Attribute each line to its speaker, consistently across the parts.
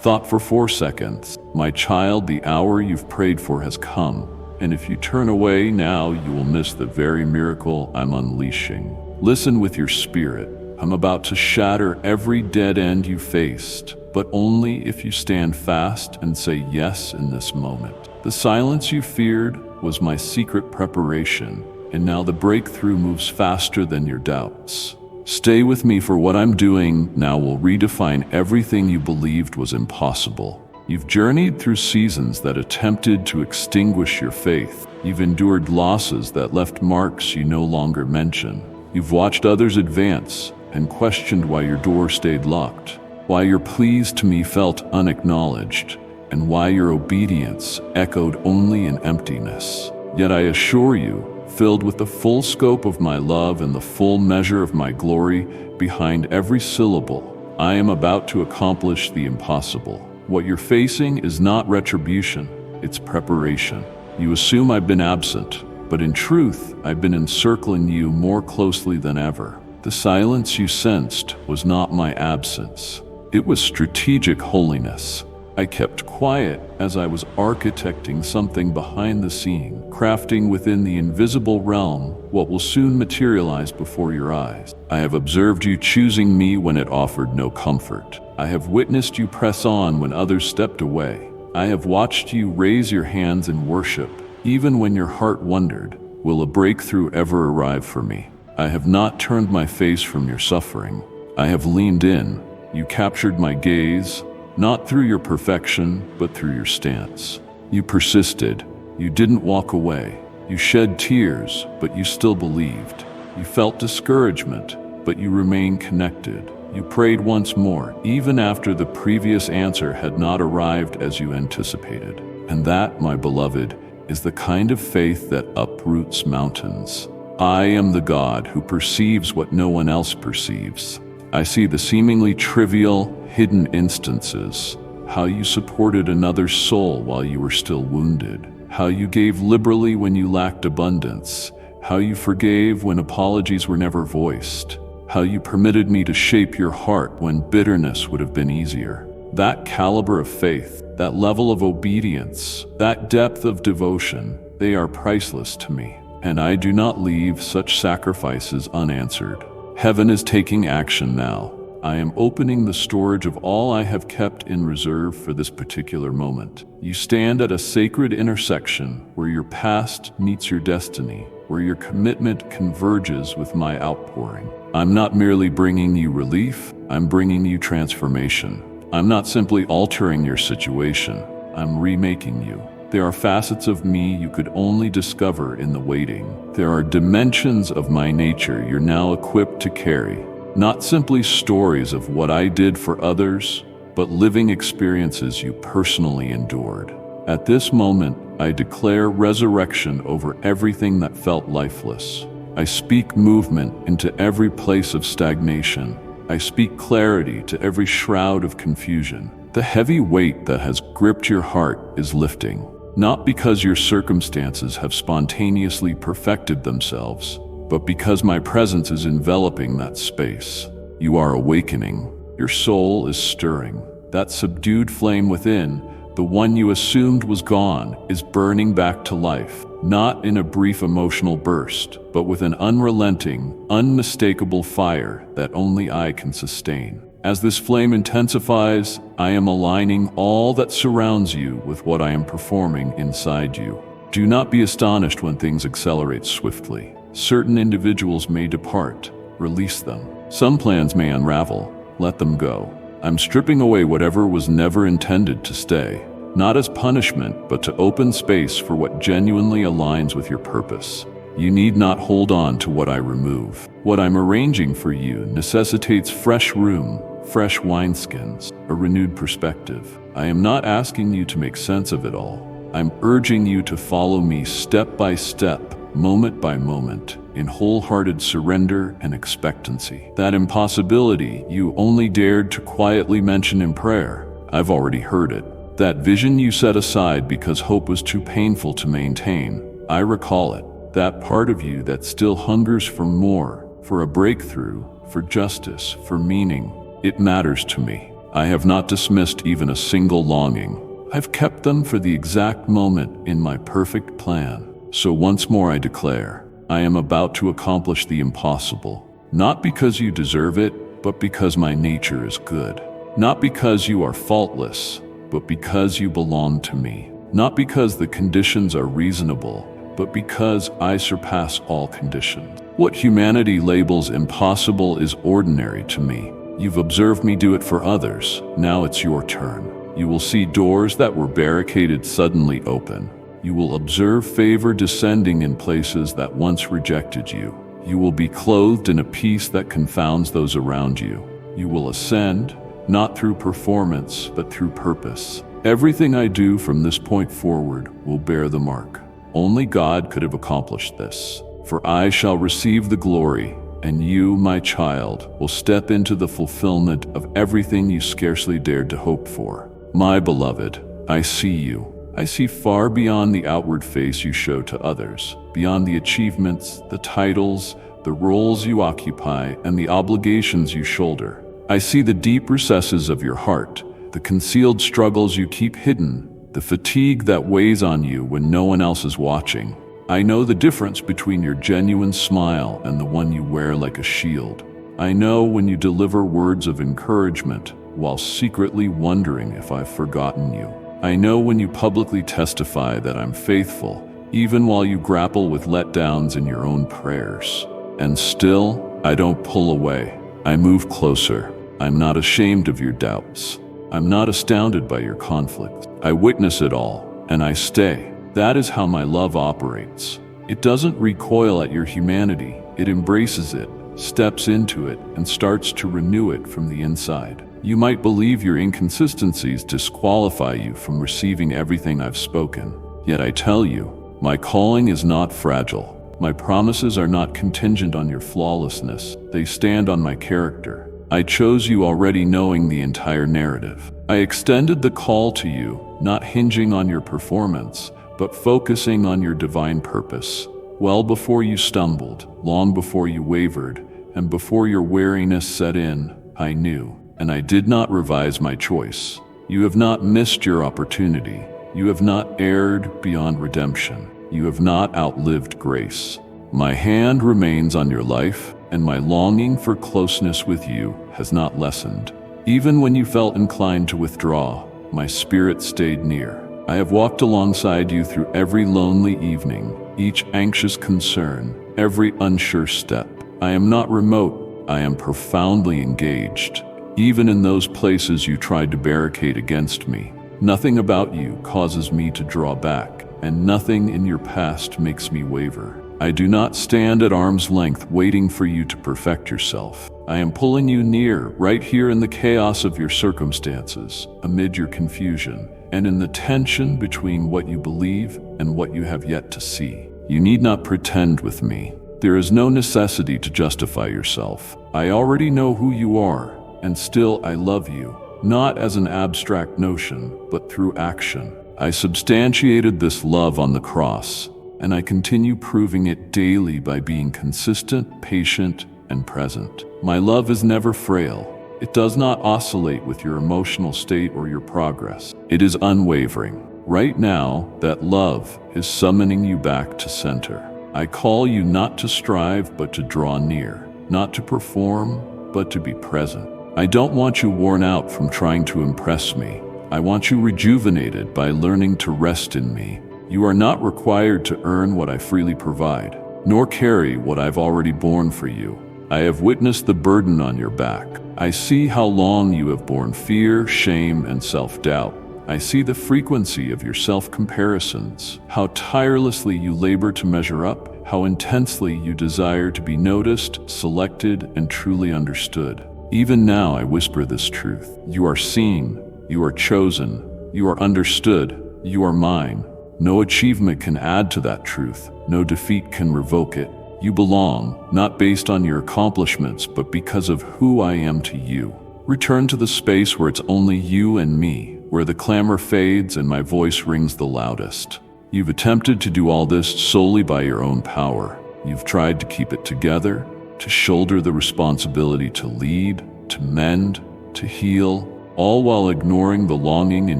Speaker 1: Thought for 4 seconds. My child, the hour you've prayed for has come, and if you turn away now, you will miss the very miracle I'm unleashing. Listen with your spirit. I'm about to shatter every dead end you faced, but only if you stand fast and say yes in this moment. The silence you feared was my secret preparation, and now the breakthrough moves faster than your doubts. Stay with me, for what I'm doing now will redefine everything you believed was impossible. You've journeyed through seasons that attempted to extinguish your faith. You've endured losses that left marks you no longer mention. You've watched others advance and questioned why your door stayed locked, why your pleas to me felt unacknowledged, and why your obedience echoed only in emptiness. Yet I assure you, filled with the full scope of my love and the full measure of my glory behind every syllable, I am about to accomplish the impossible. What you're facing is not retribution, it's preparation. You assume I've been absent, but in truth, I've been encircling you more closely than ever. The silence you sensed was not my absence. It was strategic holiness. I kept quiet as I was architecting something behind the scene, crafting within the invisible realm what will soon materialize before your eyes. I have observed you choosing me when it offered no comfort. I have witnessed you press on when others stepped away. I have watched you raise your hands in worship, even when your heart wondered, will a breakthrough ever arrive for me? I have not turned my face from your suffering. I have leaned in. You captured my gaze, not through your perfection, but through your stance. You persisted. You didn't walk away. You shed tears, but you still believed. You felt discouragement, but you remained connected. You prayed once more, even after the previous answer had not arrived as you anticipated. And that, my beloved, is the kind of faith that uproots mountains. I am the God who perceives what no one else perceives. I see the seemingly trivial, hidden instances, how you supported another's soul while you were still wounded, how you gave liberally when you lacked abundance, how you forgave when apologies were never voiced, how you permitted me to shape your heart when bitterness would have been easier. That caliber of faith, that level of obedience, that depth of devotion, they are priceless to me, and I do not leave such sacrifices unanswered. Heaven is taking action now. I am opening the storage of all I have kept in reserve for this particular moment. You stand at a sacred intersection where your past meets your destiny, where your commitment converges with my outpouring. I'm not merely bringing you relief, I'm bringing you transformation. I'm not simply altering your situation, I'm remaking you. There are facets of me you could only discover in the waiting. There are dimensions of my nature you're now equipped to carry. Not simply stories of what I did for others, but living experiences you personally endured. At this moment, I declare resurrection over everything that felt lifeless. I speak movement into every place of stagnation. I speak clarity to every shroud of confusion. The heavy weight that has gripped your heart is lifting. Not because your circumstances have spontaneously perfected themselves, but because my presence is enveloping that space. You are awakening. Your soul is stirring. That subdued flame within, the one you assumed was gone, is burning back to life, not in a brief emotional burst, but with an unrelenting, unmistakable fire that only I can sustain. As this flame intensifies, I am aligning all that surrounds you with what I am performing inside you. Do not be astonished when things accelerate swiftly. Certain individuals may depart. Release them. Some plans may unravel. Let them go. I'm stripping away whatever was never intended to stay, not as punishment, but to open space for what genuinely aligns with your purpose. You need not hold on to what I remove. What I'm arranging for you necessitates fresh room, fresh wineskins, a renewed perspective. I am not asking you to make sense of it all. I'm urging you to follow me step by step, moment by moment, in wholehearted surrender and expectancy. That impossibility you only dared to quietly mention in prayer, I've already heard it. That vision you set aside because hope was too painful to maintain, I recall it. That part of you that still hungers for more, for a breakthrough, for justice, for meaning, it matters to me. I have not dismissed even a single longing. I've kept them for the exact moment in my perfect plan. So once more I declare, I am about to accomplish the impossible, not because you deserve it, but because my nature is good. Not because you are faultless, but because you belong to me. Not because the conditions are reasonable, but because I surpass all conditions. What humanity labels impossible is ordinary to me. You've observed me do it for others. Now it's your turn. You will see doors that were barricaded suddenly open. You will observe favor descending in places that once rejected you. You will be clothed in a peace that confounds those around you. You will ascend, not through performance, but through purpose. Everything I do from this point forward will bear the mark. Only God could have accomplished this. For I shall receive the glory, and you, my child, will step into the fulfillment of everything you scarcely dared to hope for. My beloved, I see you. I see far beyond the outward face you show to others, beyond the achievements, the titles, the roles you occupy, and the obligations you shoulder. I see the deep recesses of your heart, the concealed struggles you keep hidden, the fatigue that weighs on you when no one else is watching. I know the difference between your genuine smile and the one you wear like a shield. I know when you deliver words of encouragement while secretly wondering if I've forgotten you. I know when you publicly testify that I'm faithful, even while you grapple with letdowns in your own prayers. And still, I don't pull away. I move closer. I'm not ashamed of your doubts. I'm not astounded by your conflicts. I witness it all, and I stay. That is how my love operates. It doesn't recoil at your humanity. It embraces it, steps into it, and starts to renew it from the inside. You might believe your inconsistencies disqualify you from receiving everything I've spoken. Yet I tell you, my calling is not fragile. My promises are not contingent on your flawlessness. They stand on my character. I chose you already knowing the entire narrative. I extended the call to you, not hinging on your performance, but focusing on your divine purpose. Well before you stumbled, long before you wavered, and before your weariness set in, I knew, and I did not revise my choice. You have not missed your opportunity. You have not erred beyond redemption. You have not outlived grace. My hand remains on your life, and my longing for closeness with you has not lessened. Even when you felt inclined to withdraw, my spirit stayed near. I have walked alongside you through every lonely evening, each anxious concern, every unsure step. I am not remote, I am profoundly engaged. Even in those places you tried to barricade against me, nothing about you causes me to draw back, and nothing in your past makes me waver. I do not stand at arm's length waiting for you to perfect yourself. I am pulling you near, right here in the chaos of your circumstances, amid your confusion, and in the tension between what you believe and what you have yet to see. You need not pretend with me. There is no necessity to justify yourself. I already know who you are, and still I love you, not as an abstract notion, but through action. I substantiated this love on the cross, and I continue proving it daily by being consistent, patient, and present. My love is never frail. It does not oscillate with your emotional state or your progress. It is unwavering. Right now, that love is summoning you back to center. I call you not to strive, but to draw near, not to perform, but to be present. I don't want you worn out from trying to impress me. I want you rejuvenated by learning to rest in me. You are not required to earn what I freely provide, nor carry what I've already borne for you. I have witnessed the burden on your back. I see how long you have borne fear, shame, and self-doubt. I see the frequency of your self-comparisons, how tirelessly you labor to measure up, how intensely you desire to be noticed, selected, and truly understood. Even now I whisper this truth. You are seen, you are chosen, you are understood, you are mine. No achievement can add to that truth. No defeat can revoke it. You belong, not based on your accomplishments, but because of who I am to you. Return to the space where it's only you and me, where the clamor fades and my voice rings the loudest. You've attempted to do all this solely by your own power. You've tried to keep it together, to shoulder the responsibility to lead, to mend, to heal, all while ignoring the longing in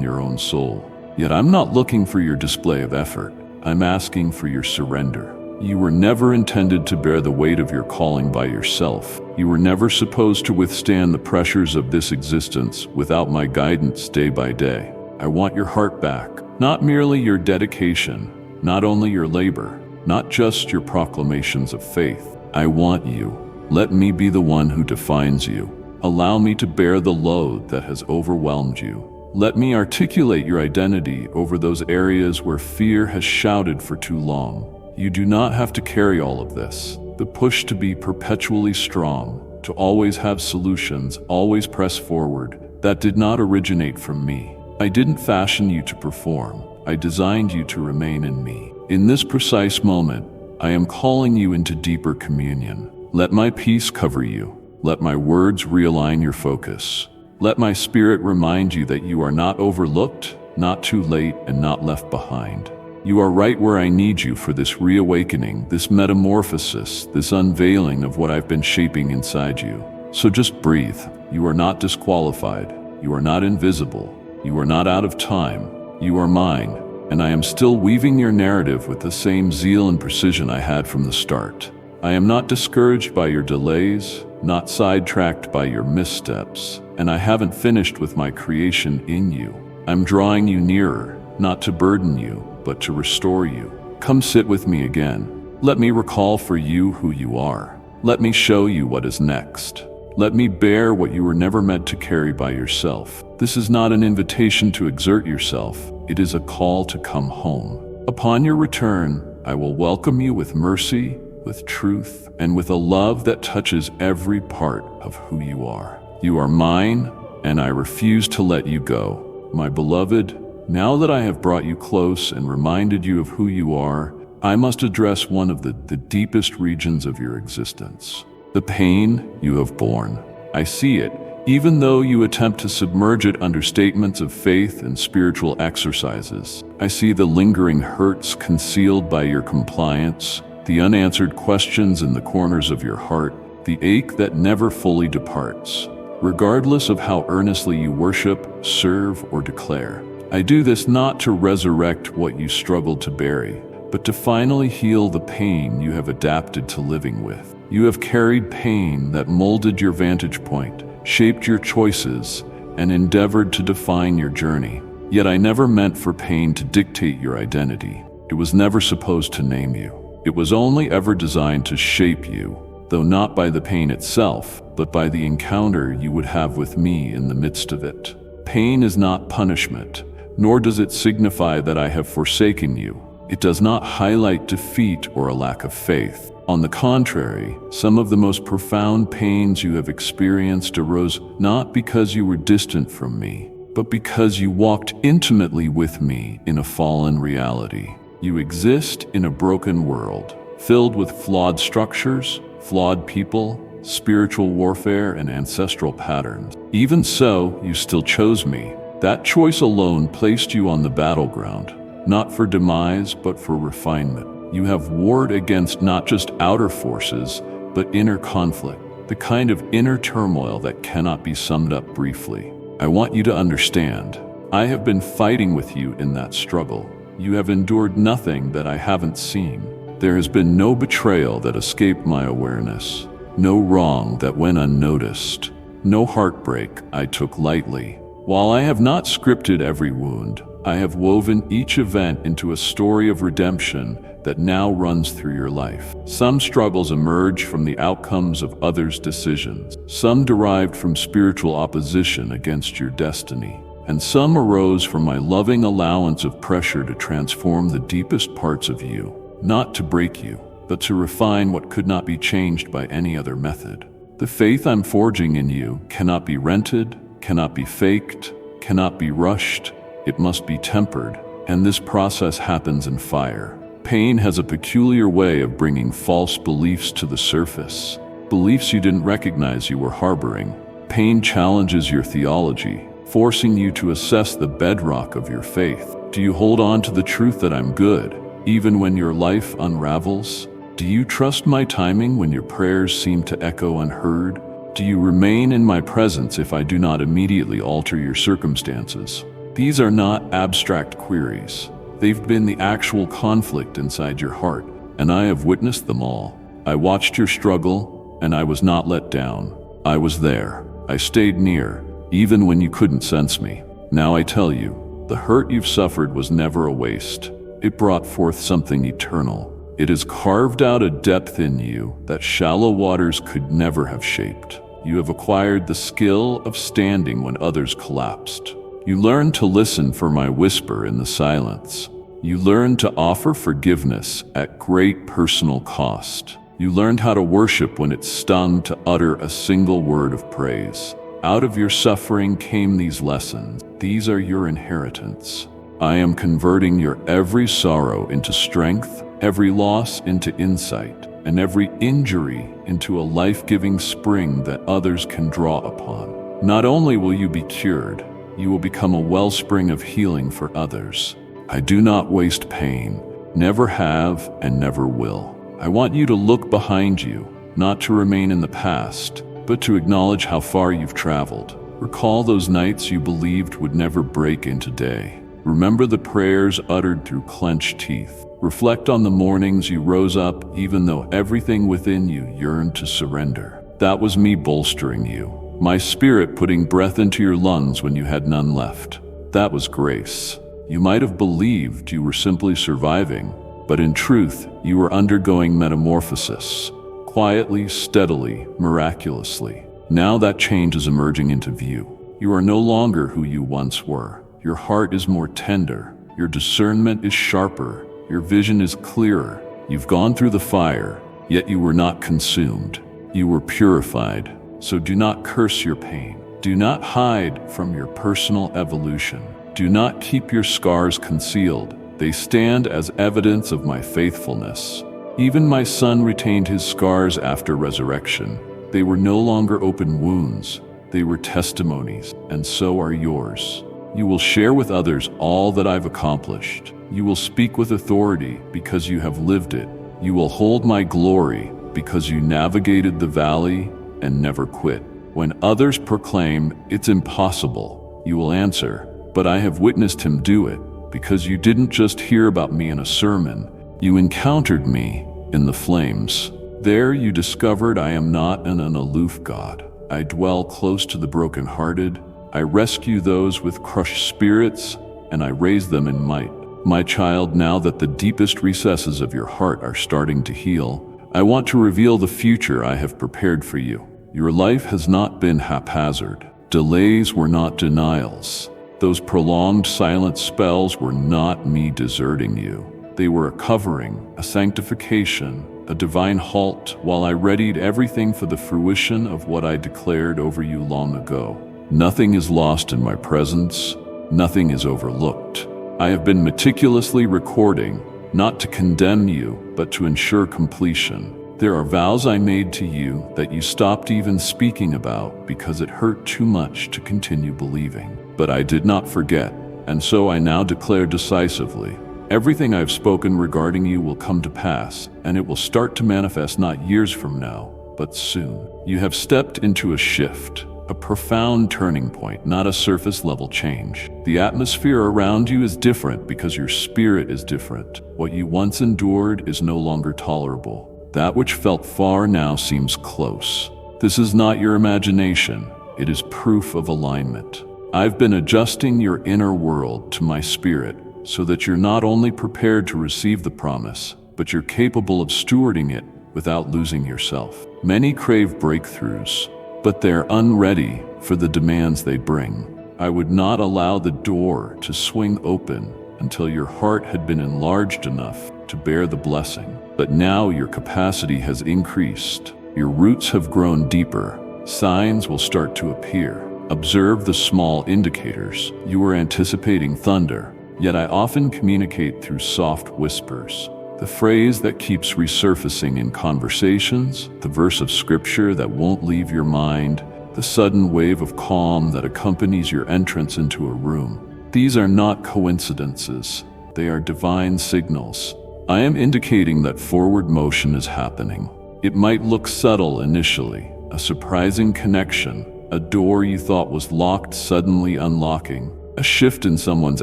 Speaker 1: your own soul. Yet I'm not looking for your display of effort. I'm asking for your surrender. You were never intended to bear the weight of your calling by yourself. You were never supposed to withstand the pressures of this existence without my guidance day by day. I want your heart back, not merely your dedication, not only your labor, not just your proclamations of faith. I want you. Let me be the one who defines you. Allow me to bear the load that has overwhelmed you. Let me articulate your identity over those areas where fear has shouted for too long. You do not have to carry all of this. The push to be perpetually strong, to always have solutions, always press forward, that did not originate from me. I didn't fashion you to perform. I designed you to remain in me. In this precise moment, I am calling you into deeper communion. Let my peace cover you. Let my words realign your focus. Let my spirit remind you that you are not overlooked, not too late, and not left behind. You are right where I need you for this reawakening, this metamorphosis, this unveiling of what I've been shaping inside you. So just breathe. You are not disqualified. You are not invisible. You are not out of time. You are mine, and I am still weaving your narrative with the same zeal and precision I had from the start. I am not discouraged by your delays, not sidetracked by your missteps, and I haven't finished with my creation in you. I'm drawing you nearer, not to burden you, but to restore you. Come sit with me again. Let me recall for you who you are. Let me show you what is next. Let me bear what you were never meant to carry by yourself. This is not an invitation to exert yourself. It is a call to come home. Upon your return, I will welcome you with mercy, with truth, and with a love that touches every part of who you are. You are mine, and I refuse to let you go. My beloved, now that I have brought you close and reminded you of who you are, I must address one of the deepest regions of your existence. The pain you have borne. I see it, even though you attempt to submerge it under statements of faith and spiritual exercises. I see the lingering hurts concealed by your compliance, the unanswered questions in the corners of your heart, the ache that never fully departs, regardless of how earnestly you worship, serve, or declare. I do this not to resurrect what you struggled to bury, but to finally heal the pain you have adapted to living with. You have carried pain that molded your vantage point, shaped your choices, and endeavored to define your journey. Yet I never meant for pain to dictate your identity. It was never supposed to name you. It was only ever designed to shape you, though not by the pain itself, but by the encounter you would have with me in the midst of it. Pain is not punishment, nor does it signify that I have forsaken you. It does not highlight defeat or a lack of faith. On the contrary, some of the most profound pains you have experienced arose not because you were distant from me, but because you walked intimately with me in a fallen reality. You exist in a broken world, filled with flawed structures, flawed people, spiritual warfare, and ancestral patterns. Even so, you still chose me. That choice alone placed you on the battleground, not for demise, but for refinement. You have warred against not just outer forces, but inner conflict, the kind of inner turmoil that cannot be summed up briefly. I want you to understand, I have been fighting with you in that struggle. You have endured nothing that I haven't seen. There has been no betrayal that escaped my awareness, no wrong that went unnoticed, no heartbreak I took lightly. While I have not scripted every wound, I have woven each event into a story of redemption that now runs through your life. Some struggles emerge from the outcomes of others' decisions, some derived from spiritual opposition against your destiny, and some arose from my loving allowance of pressure to transform the deepest parts of you, not to break you, but to refine what could not be changed by any other method. The faith I'm forging in you cannot be rented, cannot be faked, cannot be rushed. It must be tempered, and this process happens in fire. Pain has a peculiar way of bringing false beliefs to the surface, beliefs you didn't recognize you were harboring. Pain challenges your theology, forcing you to assess the bedrock of your faith. Do you hold on to the truth that I'm good, even when your life unravels? Do you trust my timing when your prayers seem to echo unheard? Do you remain in my presence if I do not immediately alter your circumstances? These are not abstract queries. They've been the actual conflict inside your heart, and I have witnessed them all. I watched your struggle, and I was not let down. I was there. I stayed near, even when you couldn't sense me. Now I tell you, the hurt you've suffered was never a waste. It brought forth something eternal. It has carved out a depth in you that shallow waters could never have shaped. You have acquired the skill of standing when others collapsed. You learned to listen for my whisper in the silence. You learned to offer forgiveness at great personal cost. You learned how to worship when it stung to utter a single word of praise. Out of your suffering came these lessons. These are your inheritance. I am converting your every sorrow into strength, every loss into insight, and every injury into a life-giving spring that others can draw upon. Not only will you be cured, you will become a wellspring of healing for others. I do not waste pain, never have and never will. I want you to look behind you, not to remain in the past, but to acknowledge how far you've traveled. Recall those nights you believed would never break into day. Remember the prayers uttered through clenched teeth. Reflect on the mornings you rose up even though everything within you yearned to surrender. That was me bolstering you, my spirit putting breath into your lungs when you had none left. That was grace. You might have believed you were simply surviving, but in truth, you were undergoing metamorphosis. Quietly, steadily, miraculously. Now that change is emerging into view. You are no longer who you once were. Your heart is more tender. Your discernment is sharper. Your vision is clearer. You've gone through the fire, yet you were not consumed. You were purified. So do not curse your pain. Do not hide from your personal evolution. Do not keep your scars concealed. They stand as evidence of my faithfulness. Even my son retained his scars after resurrection. They were no longer open wounds. They were testimonies, and so are yours. You will share with others all that I've accomplished. You will speak with authority because you have lived it. You will hold my glory because you navigated the valley and never quit. When others proclaim it's impossible, you will answer, but I have witnessed him do it, because you didn't just hear about me in a sermon. You encountered me in the flames. There you discovered I am not an aloof God. I dwell close to the brokenhearted. I rescue those with crushed spirits, and I raise them in might. My child, now that the deepest recesses of your heart are starting to heal, I want to reveal the future I have prepared for you. Your life has not been haphazard. Delays were not denials. Those prolonged silent spells were not me deserting you. They were a covering, a sanctification, a divine halt while I readied everything for the fruition of what I declared over you long ago. Nothing is lost in my presence. Nothing is overlooked. I have been meticulously recording, not to condemn you, but to ensure completion. There are vows I made to you that you stopped even speaking about because it hurt too much to continue believing. But I did not forget, and so I now declare decisively, everything I've spoken regarding you will come to pass, and it will start to manifest not years from now, but soon. You have stepped into a shift, a profound turning point, not a surface-level change. The atmosphere around you is different because your spirit is different. What you once endured is no longer tolerable. That which felt far now seems close. This is not your imagination. It is proof of alignment. I've been adjusting your inner world to my spirit so that you're not only prepared to receive the promise, but you're capable of stewarding it without losing yourself. Many crave breakthroughs, but they're unready for the demands they bring. I would not allow the door to swing open until your heart had been enlarged enough to bear the blessing. But now your capacity has increased. Your roots have grown deeper. Signs will start to appear. Observe the small indicators. You are anticipating thunder, yet I often communicate through soft whispers. The phrase that keeps resurfacing in conversations, the verse of scripture that won't leave your mind, the sudden wave of calm that accompanies your entrance into a room. These are not coincidences. They are divine signals. I am indicating that forward motion is happening. It might look subtle initially, a surprising connection, a door you thought was locked suddenly unlocking, a shift in someone's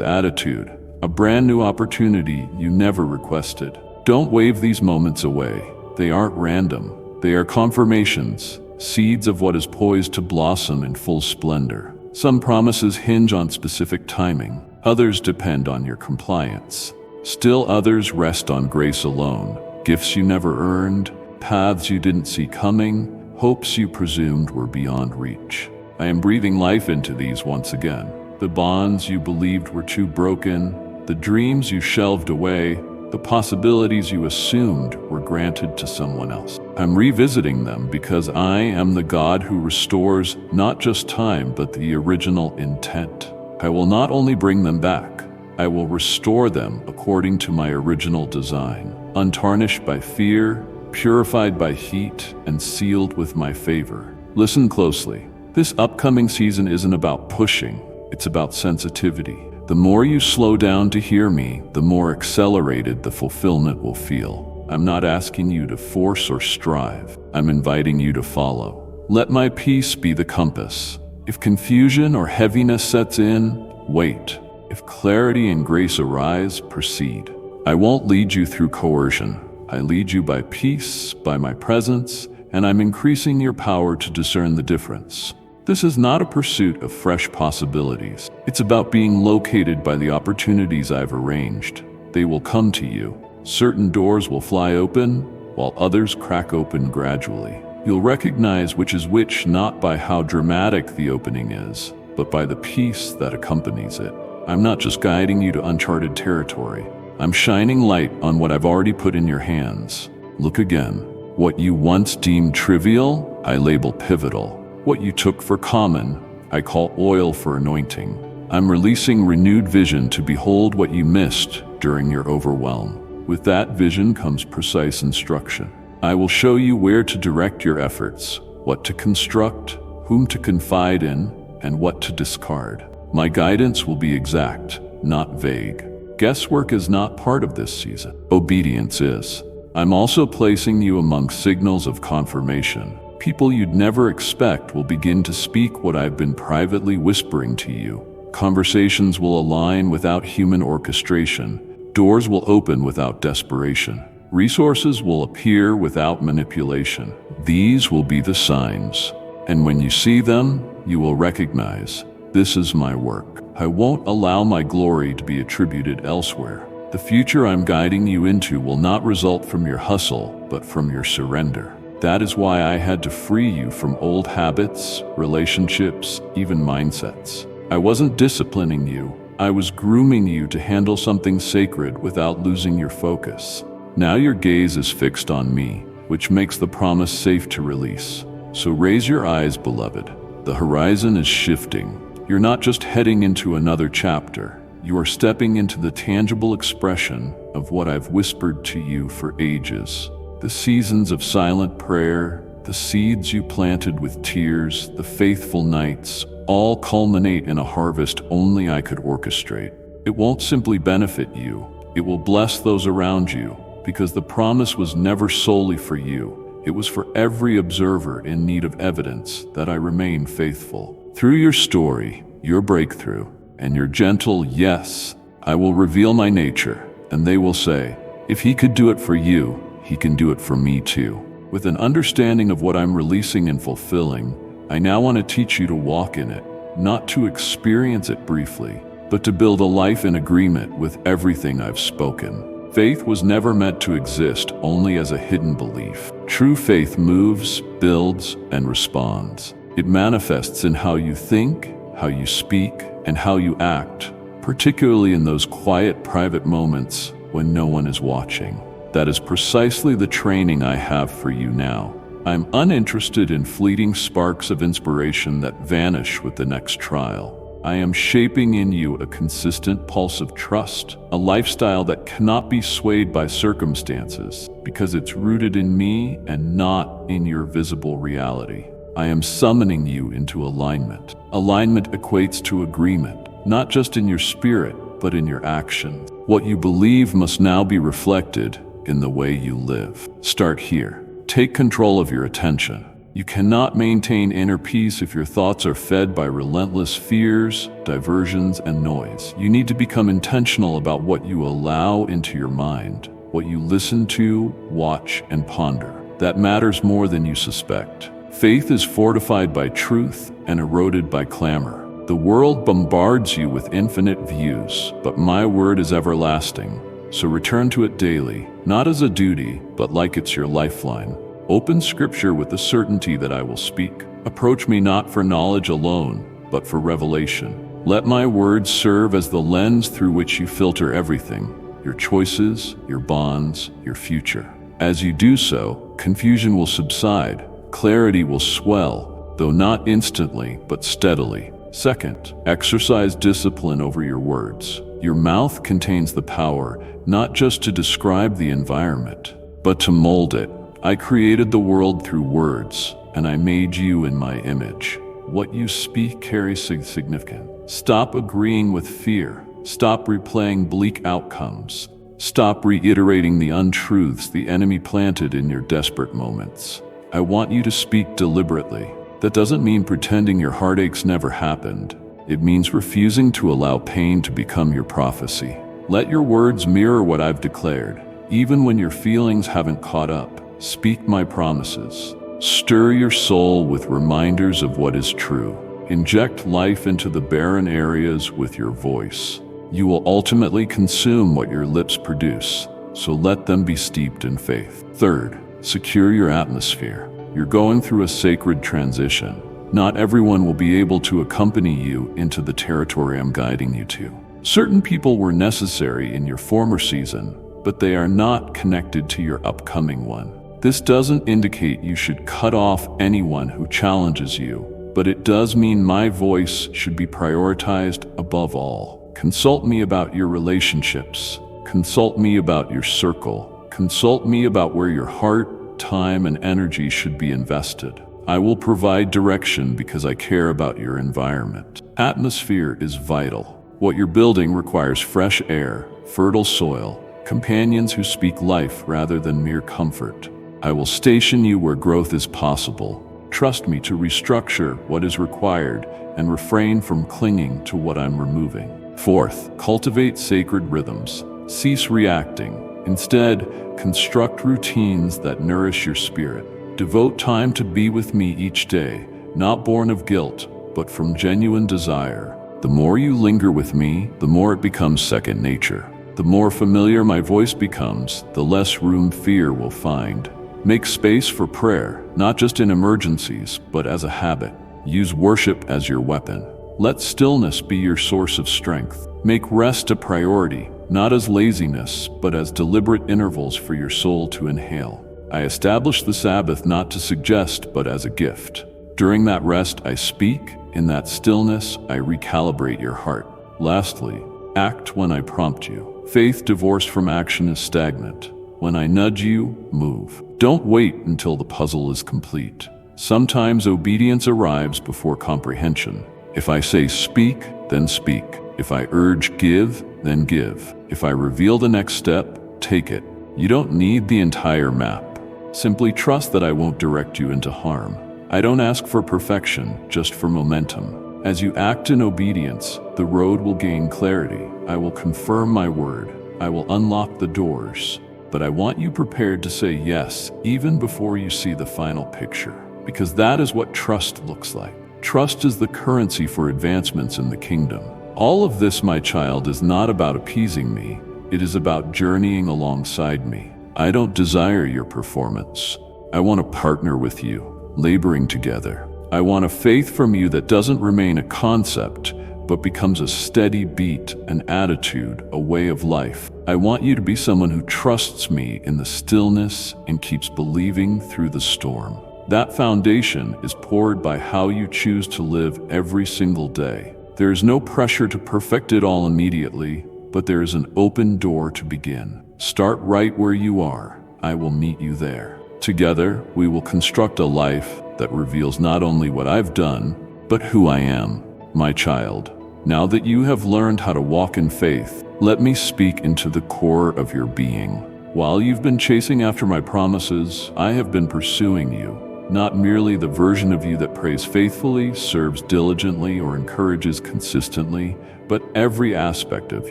Speaker 1: attitude, a brand new opportunity you never requested. Don't wave these moments away. They aren't random. They are confirmations, seeds of what is poised to blossom in full splendor. Some promises hinge on specific timing. Others depend on your compliance. Still others rest on grace alone. Gifts you never earned, paths you didn't see coming, hopes you presumed were beyond reach. I am breathing life into these once again. The bonds you believed were too broken, the dreams you shelved away, the possibilities you assumed were granted to someone else. I'm revisiting them because I am the God who restores not just time, but the original intent. I will not only bring them back, I will restore them according to my original design, untarnished by fear, purified by heat, and sealed with my favor. Listen closely. This upcoming season isn't about pushing, it's about sensitivity. The more you slow down to hear me, the more accelerated the fulfillment will feel. I'm not asking you to force or strive. I'm inviting you to follow. Let my peace be the compass. If confusion or heaviness sets in, wait. If clarity and grace arise, proceed. I won't lead you through coercion. I lead you by peace, by my presence, and I'm increasing your power to discern the difference. This is not a pursuit of fresh possibilities. It's about being located by the opportunities I've arranged. They will come to you. Certain doors will fly open, while others crack open gradually. You'll recognize which is which not by how dramatic the opening is, but by the peace that accompanies it. I'm not just guiding you to uncharted territory. I'm shining light on what I've already put in your hands. Look again. What you once deemed trivial, I label pivotal. What you took for common, I call oil for anointing. I'm releasing renewed vision to behold what you missed during your overwhelm. With that vision comes precise instruction. I will show you where to direct your efforts, what to construct, whom to confide in, and what to discard. My guidance will be exact, not vague. Guesswork is not part of this season. Obedience is. I'm also placing you among signals of confirmation. People you'd never expect will begin to speak what I've been privately whispering to you. Conversations will align without human orchestration. Doors will open without desperation. Resources will appear without manipulation. These will be the signs. And when you see them, you will recognize, this is my work. I won't allow my glory to be attributed elsewhere. The future I'm guiding you into will not result from your hustle, but from your surrender. That is why I had to free you from old habits, relationships, even mindsets. I wasn't disciplining you. I was grooming you to handle something sacred without losing your focus. Now your gaze is fixed on me, which makes the promise safe to release. So raise your eyes, beloved. The horizon is shifting. You're not just heading into another chapter. You are stepping into the tangible expression of what I've whispered to you for ages. The seasons of silent prayer, the seeds you planted with tears, the faithful nights, all culminate in a harvest only I could orchestrate. It won't simply benefit you, it will bless those around you, because the promise was never solely for you. It was for every observer in need of evidence that I remain faithful. Through your story, your breakthrough, and your gentle yes, I will reveal my nature, and they will say, if he could do it for you, he can do it for me too. With an understanding of what I'm releasing and fulfilling, I now want to teach you to walk in it, not to experience it briefly, but to build a life in agreement with everything I've spoken. Faith was never meant to exist only as a hidden belief. True faith moves, builds, and responds. It manifests in how you think, how you speak, and how you act, particularly in those quiet, private moments when no one is watching. That is precisely the training I have for you now. I'm uninterested in fleeting sparks of inspiration that vanish with the next trial. I am shaping in you a consistent pulse of trust, a lifestyle that cannot be swayed by circumstances, because it's rooted in me and not in your visible reality. I am summoning you into alignment. Alignment equates to agreement, not just in your spirit, but in your actions. What you believe must now be reflected in the way you live. Start here. Take control of your attention. You cannot maintain inner peace if your thoughts are fed by relentless fears, diversions, and noise. You need to become intentional about what you allow into your mind, what you listen to, watch, and ponder. That matters more than you suspect. Faith is fortified by truth and eroded by clamor. The world bombards you with infinite views, but my word is everlasting. So return to it daily, not as a duty, but like it's your lifeline. Open Scripture with the certainty that I will speak. Approach me not for knowledge alone, but for revelation. Let my words serve as the lens through which you filter everything, your choices, your bonds, your future. As you do so, confusion will subside, clarity will swell, though not instantly, but steadily. Second, exercise discipline over your words. Your mouth contains the power not just to describe the environment, but to mold it. I created the world through words, and I made you in my image. What you speak carries significance. Stop agreeing with fear. Stop replaying bleak outcomes. Stop reiterating the untruths the enemy planted in your desperate moments. I want you to speak deliberately. That doesn't mean pretending your heartaches never happened. It means refusing to allow pain to become your prophecy. Let your words mirror what I've declared. Even when your feelings haven't caught up, speak my promises. Stir your soul with reminders of what is true. Inject life into the barren areas with your voice. You will ultimately consume what your lips produce, so let them be steeped in faith. Third, secure your atmosphere. You're going through a sacred transition. Not everyone will be able to accompany you into the territory I'm guiding you to. Certain people were necessary in your former season, but they are not connected to your upcoming one. This doesn't indicate you should cut off anyone who challenges you, but it does mean my voice should be prioritized above all. Consult me about your relationships. Consult me about your circle. Consult me about where your heart, time, and energy should be invested. I will provide direction because I care about your environment. Atmosphere is vital. What you're building requires fresh air, fertile soil, companions who speak life rather than mere comfort. I will station you where growth is possible. Trust me to restructure what is required and refrain from clinging to what I'm removing. Fourth, cultivate sacred rhythms. Cease reacting. Instead, construct routines that nourish your spirit. Devote time to be with me each day, not born of guilt, but from genuine desire. The more you linger with me, the more it becomes second nature. The more familiar my voice becomes, the less room fear will find. Make space for prayer, not just in emergencies, but as a habit. Use worship as your weapon. Let stillness be your source of strength. Make rest a priority, not as laziness, but as deliberate intervals for your soul to inhale. I establish the Sabbath not to suggest, but as a gift. During that rest, I speak. In that stillness, I recalibrate your heart. Lastly, act when I prompt you. Faith divorced from action is stagnant. When I nudge you, move. Don't wait until the puzzle is complete. Sometimes obedience arrives before comprehension. If I say speak, then speak. If I urge give, then give. If I reveal the next step, take it. You don't need the entire map. Simply trust that I won't direct you into harm. I don't ask for perfection, just for momentum. As you act in obedience, the road will gain clarity. I will confirm my word. I will unlock the doors. But I want you prepared to say yes, even before you see the final picture. Because that is what trust looks like. Trust is the currency for advancements in the kingdom. All of this, my child, is not about appeasing me. It is about journeying alongside me. I don't desire your performance. I want to partner with you, laboring together. I want a faith from you that doesn't remain a concept, but becomes a steady beat, an attitude, a way of life. I want you to be someone who trusts me in the stillness and keeps believing through the storm. That foundation is poured by how you choose to live every single day. There is no pressure to perfect it all immediately, but there is an open door to begin. Start right where you are. I will meet you there. Together, we will construct a life that reveals not only what I've done, but who I am, my child. Now that you have learned how to walk in faith, let me speak into the core of your being. While you've been chasing after my promises, I have been pursuing you. not merely the version of you that prays faithfully, serves diligently, or encourages consistently, but every aspect of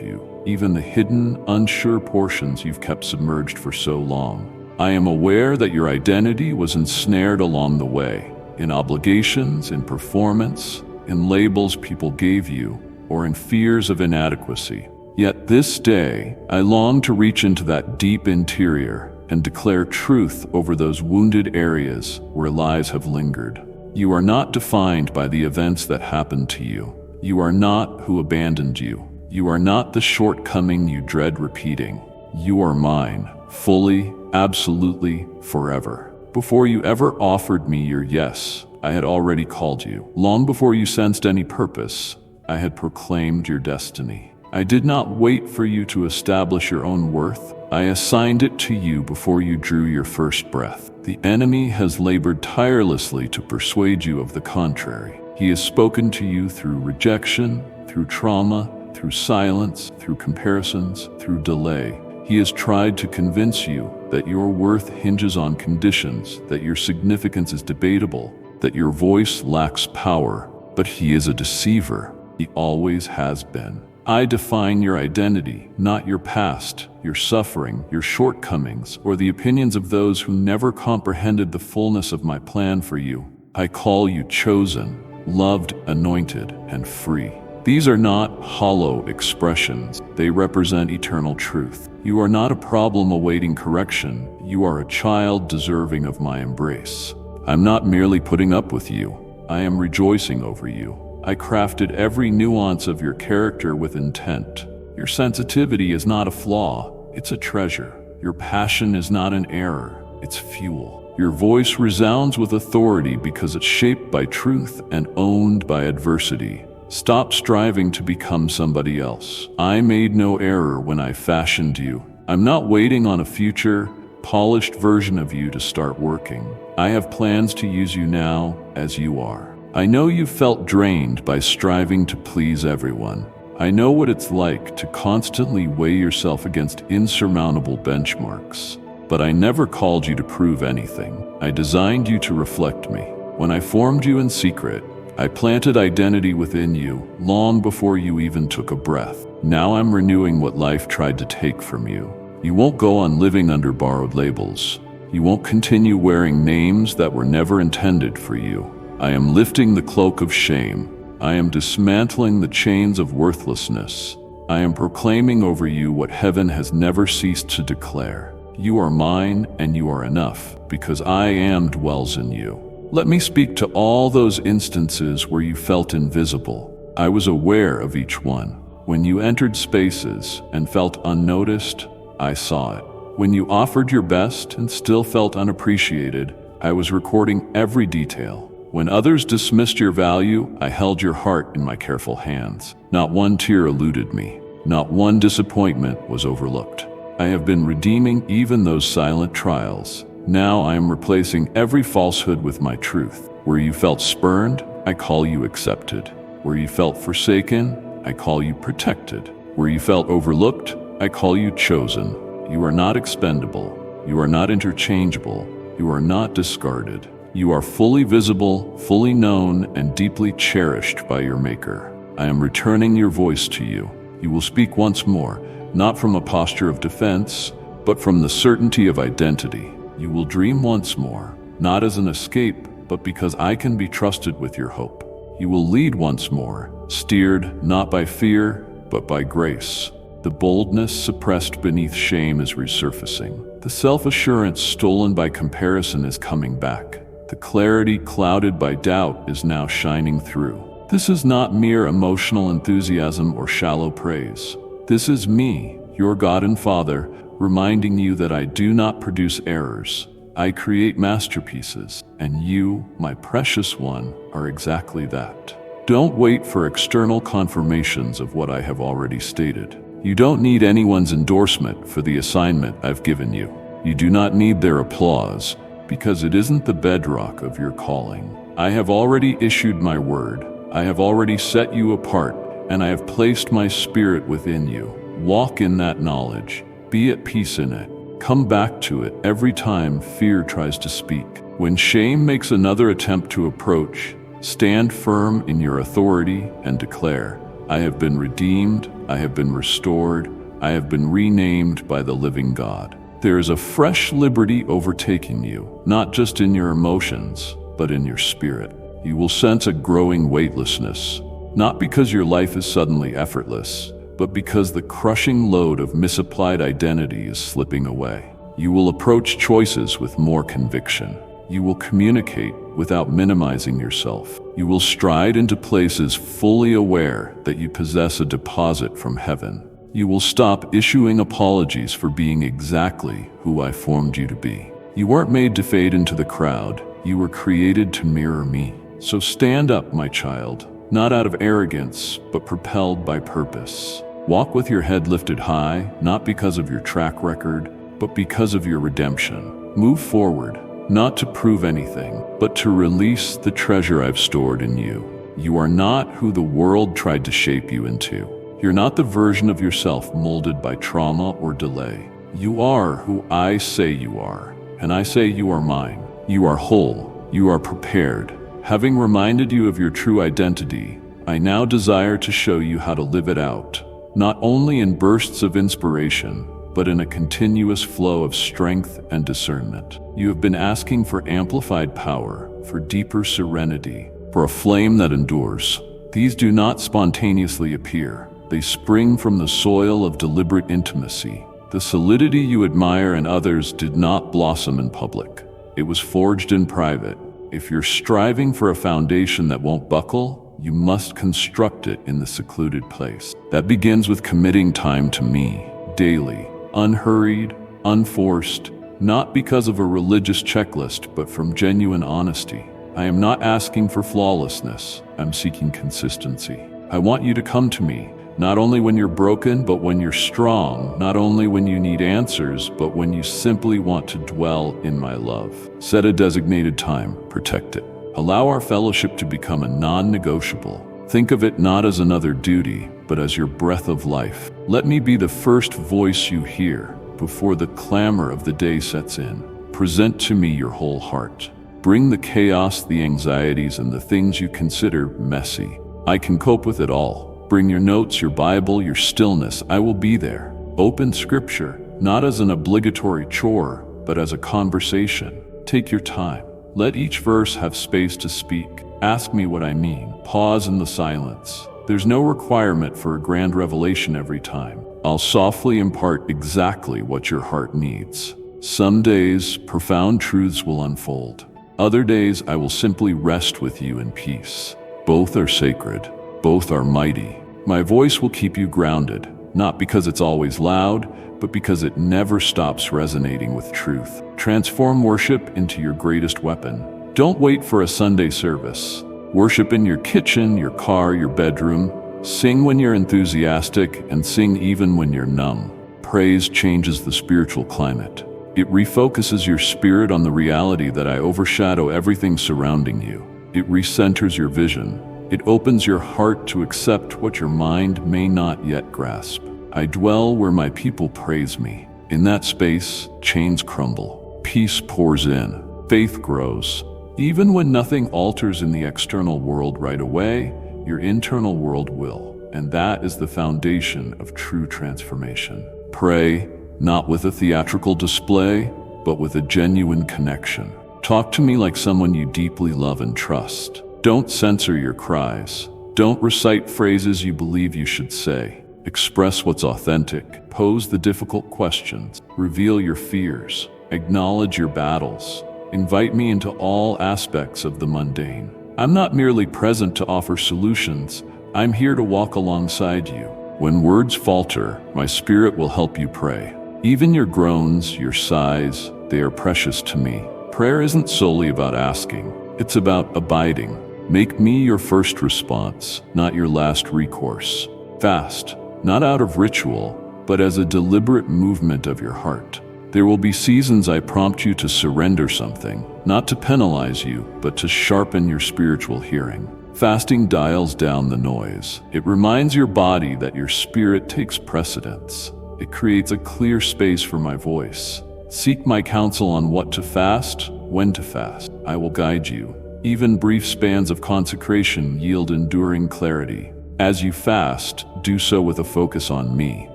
Speaker 1: you, even the hidden, unsure portions you've kept submerged for so long. I am aware that your identity was ensnared along the way, in obligations, in performance, in labels people gave you, or in fears of inadequacy. Yet this day, I long to reach into that deep interior and declare truth over those wounded areas where lies have lingered. You are not defined by the events that happened to you. You are not who abandoned you. You are not the shortcoming you dread repeating. You are mine, fully, absolutely, forever. Before you ever offered me your yes, I had already called you. Long before you sensed any purpose, I had proclaimed your destiny. I did not wait for you to establish your own worth. I assigned it to you before you drew your first breath. The enemy has labored tirelessly to persuade you of the contrary. He has spoken to you through rejection, through trauma, through silence, through comparisons, through delay. He has tried to convince you that your worth hinges on conditions, that your significance is debatable, that your voice lacks power. But he is a deceiver. He always has been. I define your identity, not your past, your suffering, your shortcomings, or the opinions of those who never comprehended the fullness of my plan for you. I call you chosen, loved, anointed, and free. These are not hollow expressions. They represent eternal truth. You are not a problem awaiting correction. You are a child deserving of my embrace. I'm not merely putting up with you. I am rejoicing over you. I crafted every nuance of your character with intent. Your sensitivity is not a flaw, it's a treasure. Your passion is not an error, it's fuel. Your voice resounds with authority because it's shaped by truth and owned by adversity. Stop striving to become somebody else. I made no error when I fashioned you. I'm not waiting on a future, polished version of you to start working. I have plans to use you now as you are. I know you felt drained by striving to please everyone. I know what it's like to constantly weigh yourself against insurmountable benchmarks. But I never called you to prove anything. I designed you to reflect me. When I formed you in secret, I planted identity within you long before you even took a breath. Now I'm renewing what life tried to take from you. You won't go on living under borrowed labels. You won't continue wearing names that were never intended for you. I am lifting the cloak of shame. I am dismantling the chains of worthlessness. I am proclaiming over you what heaven has never ceased to declare. You are mine and you are enough, because I am dwells in you. Let me speak to all those instances where you felt invisible. I was aware of each one. When you entered spaces and felt unnoticed, I saw it. When you offered your best and still felt unappreciated, I was recording every detail. When others dismissed your value, I held your heart in my careful hands. Not one tear eluded me. Not one disappointment was overlooked. I have been redeeming even those silent trials. Now I am replacing every falsehood with my truth. Where you felt spurned, I call you accepted. Where you felt forsaken, I call you protected. Where you felt overlooked, I call you chosen. You are not expendable. You are not interchangeable. You are not discarded. You are fully visible, fully known, and deeply cherished by your Maker. I am returning your voice to you. You will speak once more, not from a posture of defense, but from the certainty of identity. You will dream once more, not as an escape, but because I can be trusted with your hope. You will lead once more, steered not by fear, but by grace. The boldness suppressed beneath shame is resurfacing. The self-assurance stolen by comparison is coming back. The clarity clouded by doubt is now shining through. This is not mere emotional enthusiasm or shallow praise. This is me, your God and Father, reminding you that I do not produce errors. I create masterpieces, and you, my precious one, are exactly that. Don't wait for external confirmations of what I have already stated. You don't need anyone's endorsement for the assignment I've given you. You do not need their applause, because it isn't the bedrock of your calling. I have already issued my word. I have already set you apart, and I have placed my spirit within you. Walk in that knowledge. Be at peace in it. Come back to it every time fear tries to speak. When shame makes another attempt to approach, stand firm in your authority and declare, I have been redeemed, I have been restored, I have been renamed by the living God. There is a fresh liberty overtaking you, not just in your emotions, but in your spirit. You will sense a growing weightlessness, not because your life is suddenly effortless, but because the crushing load of misapplied identity is slipping away. You will approach choices with more conviction. You will communicate without minimizing yourself. You will stride into places fully aware that you possess a deposit from heaven. You will stop issuing apologies for being exactly who I formed you to be. You weren't made to fade into the crowd. You were created to mirror me. So stand up, my child, not out of arrogance, but propelled by purpose. Walk with your head lifted high, not because of your track record, but because of your redemption. Move forward, not to prove anything, but to release the treasure I've stored in you. You are not who the world tried to shape you into. You're not the version of yourself molded by trauma or delay. You are who I say you are, and I say you are mine. You are whole. You are prepared. Having reminded you of your true identity, I now desire to show you how to live it out, not only in bursts of inspiration, but in a continuous flow of strength and discernment. You have been asking for amplified power, for deeper serenity, for a flame that endures. These do not spontaneously appear. They spring from the soil of deliberate intimacy. The solidity you admire in others did not blossom in public. It was forged in private. If you're striving for a foundation that won't buckle, you must construct it in the secluded place. That begins with committing time to me, daily, unhurried, unforced, not because of a religious checklist, but from genuine honesty. I am not asking for flawlessness. I'm seeking consistency. I want you to come to me, not only when you're broken, but when you're strong, not only when you need answers, but when you simply want to dwell in my love. Set a designated time, protect it. Allow our fellowship to become a non-negotiable. Think of it not as another duty, but as your breath of life. Let me be the first voice you hear before the clamor of the day sets in. Present to me your whole heart. Bring the chaos, the anxieties, and the things you consider messy. I can cope with it all. Bring your notes, your Bible, your stillness. I will be there. Open Scripture, not as an obligatory chore, but as a conversation. Take your time. Let each verse have space to speak. Ask me what I mean. Pause in the silence. There's no requirement for a grand revelation every time. I'll softly impart exactly what your heart needs. Some days, profound truths will unfold. Other days, I will simply rest with you in peace. Both are sacred. Both are mighty. My voice will keep you grounded, not because it's always loud, but because it never stops resonating with truth. Transform worship into your greatest weapon. Don't wait for a Sunday service. Worship in your kitchen, your car, your bedroom. Sing when you're enthusiastic and sing even when you're numb. Praise changes the spiritual climate. It refocuses your spirit on the reality that I overshadow everything surrounding you. It recenters your vision. It opens your heart to accept what your mind may not yet grasp. I dwell where my people praise me. In that space, chains crumble. Peace pours in. Faith grows. Even when nothing alters in the external world right away, your internal world will. And that is the foundation of true transformation. Pray, not with a theatrical display, but with a genuine connection. Talk to me like someone you deeply love and trust. Don't censor your cries. Don't recite phrases you believe you should say. Express what's authentic. Pose the difficult questions. Reveal your fears. Acknowledge your battles. Invite me into all aspects of the mundane. I'm not merely present to offer solutions. I'm here to walk alongside you. When words falter, my spirit will help you pray. Even your groans, your sighs, they are precious to me. Prayer isn't solely about asking. It's about abiding. Make me your first response, not your last recourse. Fast, not out of ritual, but as a deliberate movement of your heart. There will be seasons I prompt you to surrender something, not to penalize you, but to sharpen your spiritual hearing. Fasting dials down the noise. It reminds your body that your spirit takes precedence. It creates a clear space for my voice. Seek my counsel on what to fast, when to fast. I will guide you. Even brief spans of consecration yield enduring clarity. As you fast, do so with a focus on me.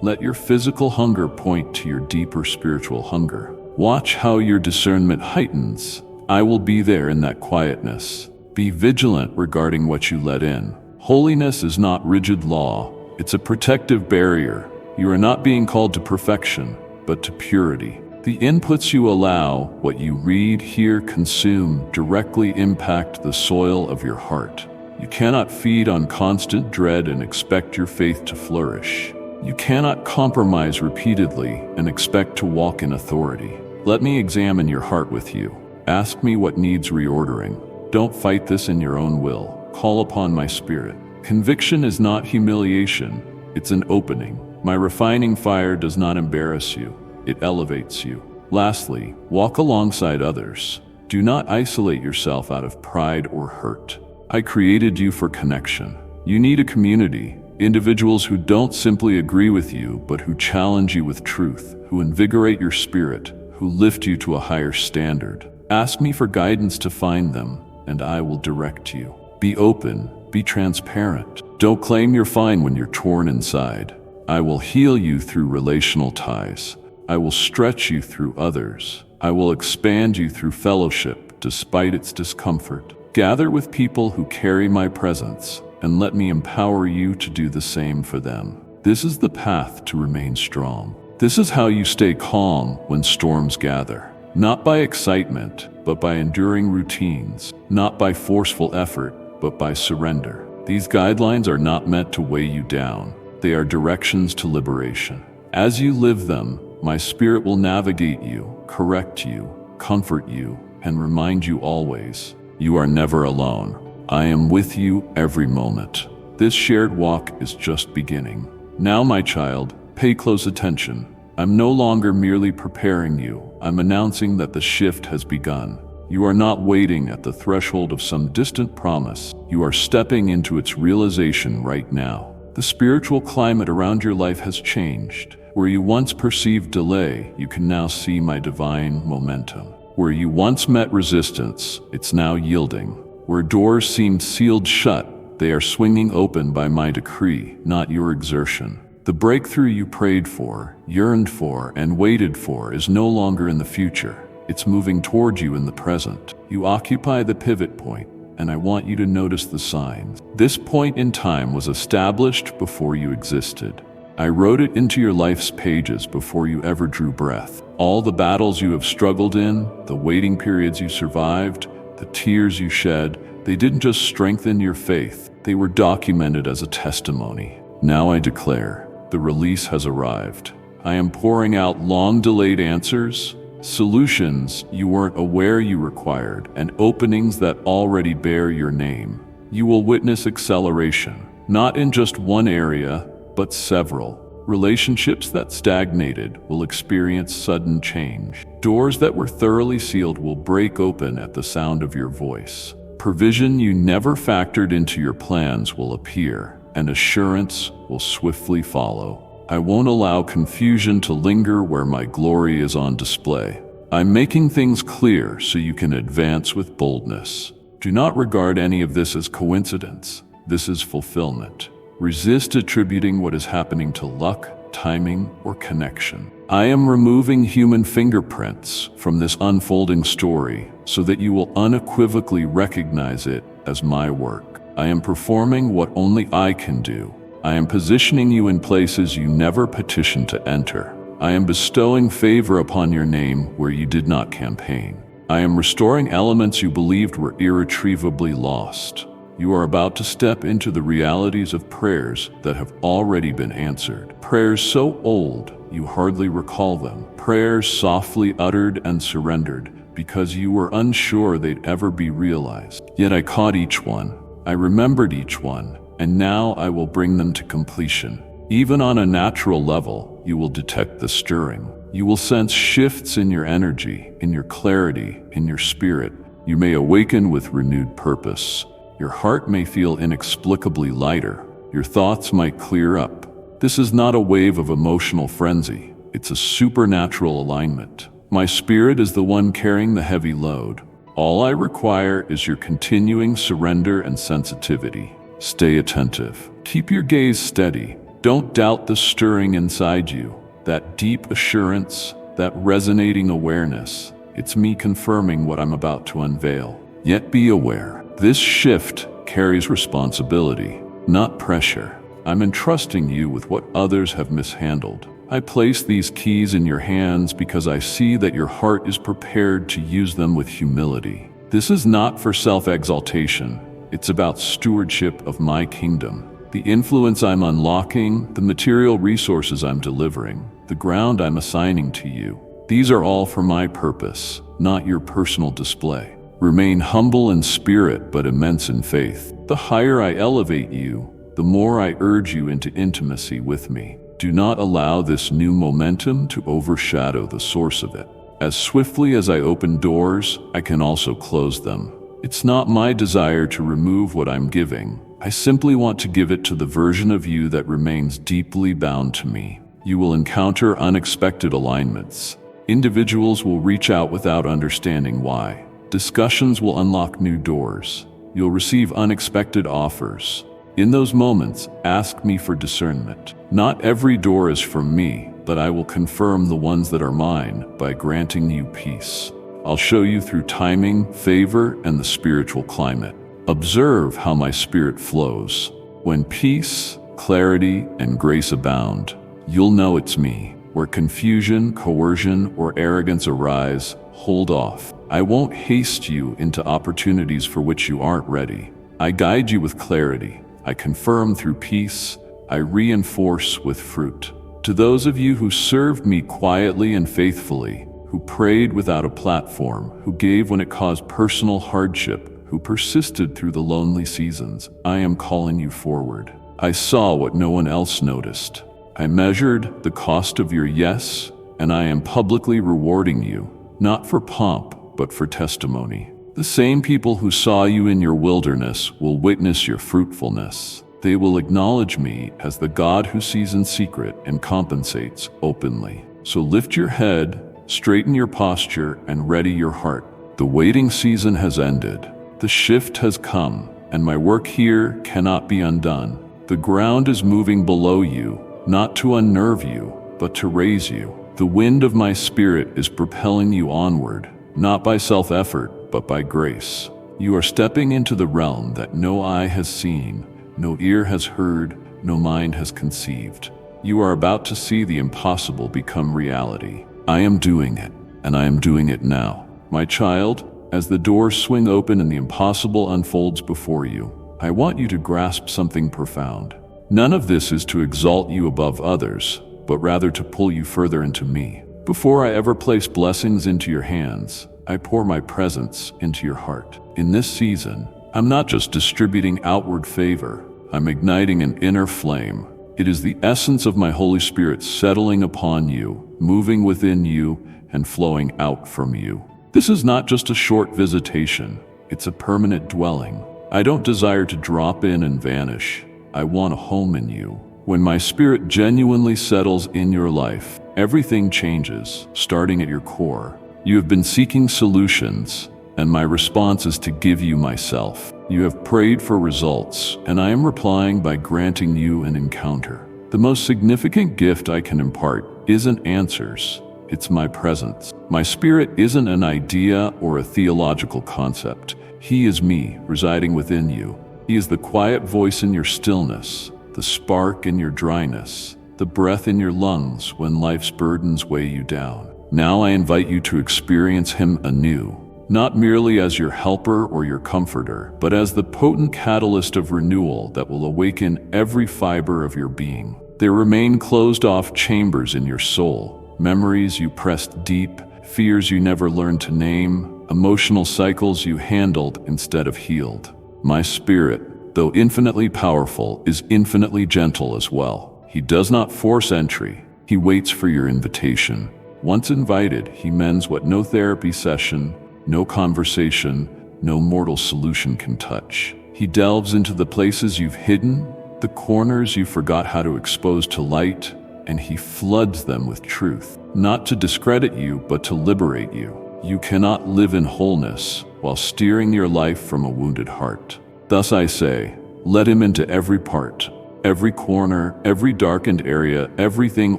Speaker 1: Let your physical hunger point to your deeper spiritual hunger. Watch how your discernment heightens. I will be there in that quietness. Be vigilant regarding what you let in. Holiness is not rigid law. It's a protective barrier. You are not being called to perfection, but to purity. The inputs you allow, what you read, hear, consume, directly impact the soil of your heart. You cannot feed on constant dread and expect your faith to flourish. You cannot compromise repeatedly and expect to walk in authority. Let me examine your heart with you. Ask me what needs reordering. Don't fight this in your own will. Call upon my spirit. Conviction is not humiliation. It's an opening. My refining fire does not embarrass you. It elevates you. Lastly, walk alongside others. Do not isolate yourself out of pride or hurt. I created you for connection. You need a community, individuals who don't simply agree with you, but who challenge you with truth, who invigorate your spirit, who lift you to a higher standard. Ask me for guidance to find them, and I will direct you. Be open, be transparent. Don't claim you're fine when you're torn inside. I will heal you through relational ties. I will stretch you through others. I will expand you through fellowship, despite its discomfort. Gather with people who carry my presence, and let me empower you to do the same for them. This is the path to remain strong. This is how you stay calm when storms gather. Not by excitement, but by enduring routines. Not by forceful effort, but by surrender. These guidelines are not meant to weigh you down. They are directions to liberation. As you live them, my spirit will navigate you, correct you, comfort you, and remind you always, you are never alone. I am with you every moment. This shared walk is just beginning. Now, my child, pay close attention. I'm no longer merely preparing you. I'm announcing that the shift has begun. You are not waiting at the threshold of some distant promise. You are stepping into its realization right now. The spiritual climate around your life has changed. Where you once perceived delay, you can now see my divine momentum. Where you once met resistance, it's now yielding. Where doors seemed sealed shut, they are swinging open by my decree, not your exertion. The breakthrough you prayed for, yearned for, and waited for is no longer in the future. It's moving toward you in the present. You occupy the pivot point, and I want you to notice the signs. This point in time was established before you existed. I wrote it into your life's pages before you ever drew breath. All the battles you have struggled in, the waiting periods you survived, the tears you shed, they didn't just strengthen your faith, they were documented as a testimony. Now I declare, the release has arrived. I am pouring out long-delayed answers, solutions you weren't aware you required, and openings that already bear your name. You will witness acceleration, not in just one area, but several. Relationships that stagnated will experience sudden change. Doors that were thoroughly sealed will break open at the sound of your voice. Provision you never factored into your plans will appear, and assurance will swiftly follow. I won't allow confusion to linger where my glory is on display. I'm making things clear so you can advance with boldness. Do not regard any of this as coincidence. This is fulfillment. Resist attributing what is happening to luck, timing, or connection. I am removing human fingerprints from this unfolding story so that you will unequivocally recognize it as my work. I am performing what only I can do. I am positioning you in places you never petitioned to enter. I am bestowing favor upon your name where you did not campaign. I am restoring elements you believed were irretrievably lost. You are about to step into the realities of prayers that have already been answered. Prayers so old you hardly recall them. Prayers softly uttered and surrendered because you were unsure they'd ever be realized. Yet I caught each one. I remembered each one, and now I will bring them to completion. Even on a natural level, you will detect the stirring. You will sense shifts in your energy, in your clarity, in your spirit. You may awaken with renewed purpose. Your heart may feel inexplicably lighter. Your thoughts might clear up. This is not a wave of emotional frenzy. It's a supernatural alignment. My spirit is the one carrying the heavy load. All I require is your continuing surrender and sensitivity. Stay attentive. Keep your gaze steady. Don't doubt the stirring inside you, that deep assurance, that resonating awareness. It's me confirming what I'm about to unveil. Yet be aware, this shift carries responsibility, not pressure. I'm entrusting you with what others have mishandled. I place these keys in your hands because I see that your heart is prepared to use them with humility. This is not for self-exaltation. It's about stewardship of my kingdom. The influence I'm unlocking, the material resources I'm delivering, the ground I'm assigning to you. These are all for my purpose, not your personal display. Remain humble in spirit but immense in faith. The higher I elevate you, the more I urge you into intimacy with me. Do not allow this new momentum to overshadow the source of it. As swiftly as I open doors, I can also close them. It's not my desire to remove what I'm giving. I simply want to give it to the version of you that remains deeply bound to me. You will encounter unexpected alignments. Individuals will reach out without understanding why. Discussions will unlock new doors. You'll receive unexpected offers. In those moments, ask me for discernment. Not every door is from me, but I will confirm the ones that are mine by granting you peace. I'll show you through timing, favor, and the spiritual climate. Observe how my spirit flows. When peace, clarity, and grace abound, you'll know it's me. Where confusion, coercion, or arrogance arise, hold off. I won't haste you into opportunities for which you aren't ready. I guide you with clarity. I confirm through peace. I reinforce with fruit. To those of you who served me quietly and faithfully, who prayed without a platform, who gave when it caused personal hardship, who persisted through the lonely seasons, I am calling you forward. I saw what no one else noticed. I measured the cost of your yes, and I am publicly rewarding you, not for pomp, but for testimony. The same people who saw you in your wilderness will witness your fruitfulness. They will acknowledge me as the God who sees in secret and compensates openly. So lift your head, straighten your posture, and ready your heart. The waiting season has ended. The shift has come, and my work here cannot be undone. The ground is moving below you, not to unnerve you, but to raise you. The wind of my spirit is propelling you onward, not by self-effort, but by grace. You are stepping into the realm that no eye has seen, no ear has heard, no mind has conceived. You are about to see the impossible become reality. I am doing it, and I am doing it now. My child, as the doors swing open and the impossible unfolds before you, I want you to grasp something profound. None of this is to exalt you above others, but rather to pull you further into me. Before I ever place blessings into your hands, I pour my presence into your heart. In this season, I'm not just distributing outward favor, I'm igniting an inner flame. It is the essence of my Holy Spirit settling upon you, moving within you, and flowing out from you. This is not just a short visitation, it's a permanent dwelling. I don't desire to drop in and vanish. I want a home in you. When my spirit genuinely settles in your life, everything changes, starting at your core. You have been seeking solutions, and my response is to give you myself. You have prayed for results, and I am replying by granting you an encounter. The most significant gift I can impart isn't answers, it's my presence. My spirit isn't an idea or a theological concept. He is me, residing within you. He is the quiet voice in your stillness, the spark in your dryness, the breath in your lungs when life's burdens weigh you down. Now I invite you to experience him anew, not merely as your helper or your comforter, but as the potent catalyst of renewal that will awaken every fiber of your being. There remain closed-off chambers in your soul, memories you pressed deep, fears you never learned to name, emotional cycles you handled instead of healed. My spirit, though infinitely powerful, is infinitely gentle as well. He does not force entry. He waits for your invitation. Once invited, he mends what no therapy session, no conversation, no mortal solution can touch. He delves into the places you've hidden, the corners you forgot how to expose to light, and he floods them with truth, not to discredit you, but to liberate you. You cannot live in wholeness while steering your life from a wounded heart. Thus I say, let him into every part, every corner, every darkened area, everything